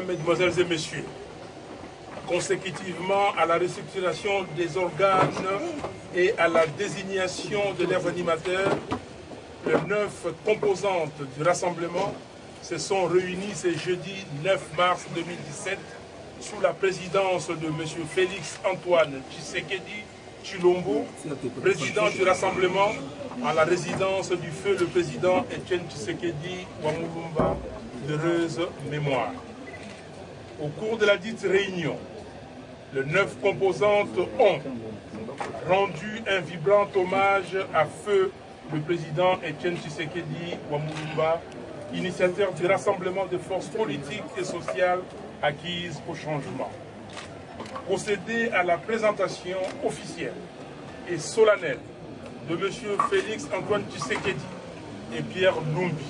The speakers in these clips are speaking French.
Mesdemoiselles et messieurs, consécutivement à la restructuration des organes et à la désignation de leurs animateurs, les 9 composantes du rassemblement se sont réunies ce jeudi 9 mars 2017 sous la présidence de M. Félix Antoine Tshisekedi Tshilombo, président du rassemblement, à la résidence du feu le président Etienne Tshisekedi Wamulumba, d'heureuse mémoire. Au cours de la dite réunion, les 9 composantes ont rendu un vibrant hommage à feu le président Etienne Tshisekedi Wamulumba, initiateur du rassemblement des forces politiques et sociales acquises au changement. Procéder à la présentation officielle et solennelle de M. Félix Antoine Tshisekedi et Pierre Lumbi,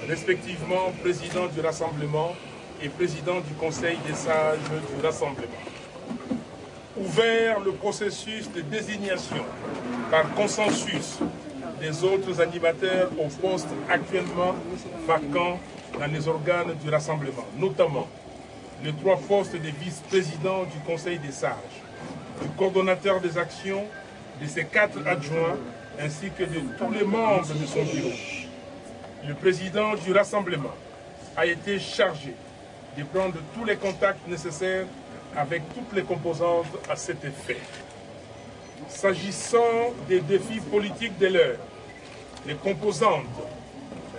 respectivement président du rassemblement et président du Conseil des sages du rassemblement. Ouvert le processus de désignation par consensus des autres animateurs aux postes actuellement vacants dans les organes du rassemblement, notamment les 3 postes de vice-président du Conseil des sages, du coordonnateur des actions, de ses 4 adjoints, ainsi que de tous les membres de son bureau. Le président du rassemblement a été chargé de prendre tous les contacts nécessaires avec toutes les composantes à cet effet. S'agissant des défis politiques de l'heure, les composantes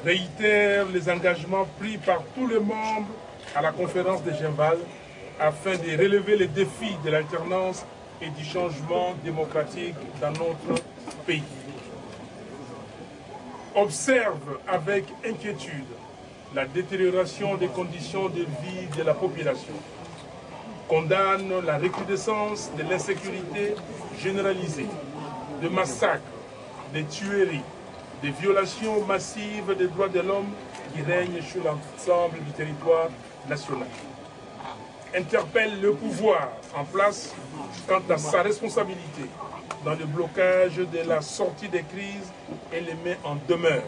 réitèrent les engagements pris par tous les membres à la conférence de Genval afin de relever les défis de l'alternance et du changement démocratique dans notre pays. Observe avec inquiétude la détérioration des conditions de vie de la population. Condamne la recrudescence de l'insécurité généralisée, de massacres, de tueries, de violations massives des droits de l'homme qui règnent sur l'ensemble du territoire national. Interpelle le pouvoir en place quant à sa responsabilité dans le blocage de la sortie des crises et les met en demeure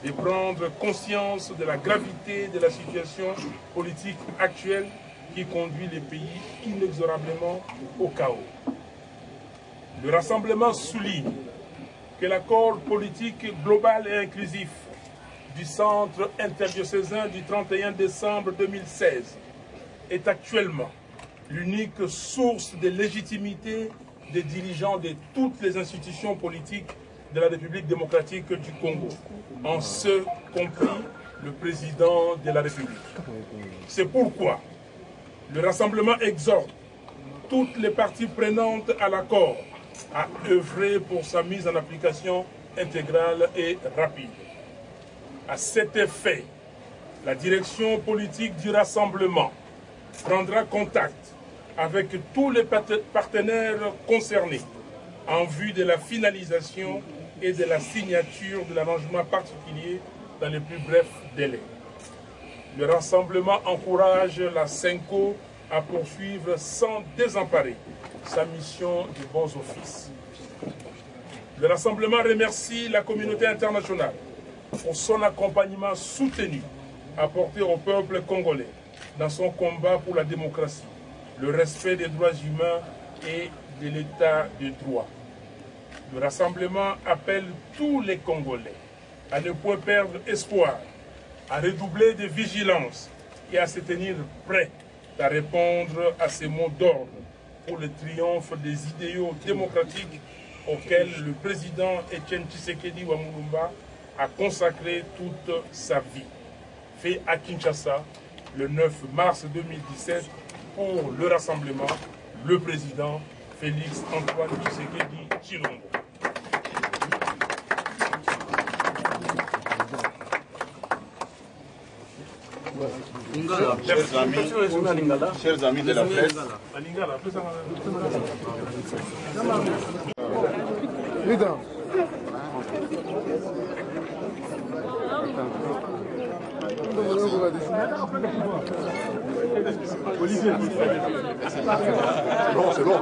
de prendre conscience de la gravité de la situation politique actuelle qui conduit le pays inexorablement au chaos. Le rassemblement souligne que l'accord politique global et inclusif du Centre interdiocésain du 31 décembre 2016 est actuellement l'unique source de légitimité des dirigeants de toutes les institutions politiques de la République démocratique du Congo, en ce compris le président de la République. C'est pourquoi le rassemblement exhorte toutes les parties prenantes à l'accord à œuvrer pour sa mise en application intégrale et rapide. À cet effet, la direction politique du rassemblement prendra contact avec tous les partenaires concernés en vue de la finalisation et de la signature de l'arrangement particulier dans les plus brefs délais. Le rassemblement encourage la SENCO à poursuivre sans désemparer sa mission de bons offices. Le rassemblement remercie la communauté internationale pour son accompagnement soutenu apporté au peuple congolais dans son combat pour la démocratie, le respect des droits humains et de l'état de droit. Le rassemblement appelle tous les Congolais à ne point perdre espoir, à redoubler de vigilance et à se tenir prêts à répondre à ces mots d'ordre pour le triomphe des idéaux démocratiques auxquels le président Etienne Tshisekedi Wamulumba a consacré toute sa vie. Fait à Kinshasa le 9 mars 2017 pour le rassemblement, le président Félix Antoine Tshisekedi Tshilombo. Chers amis de la presse, Olivier, c'est bon, c'est bon.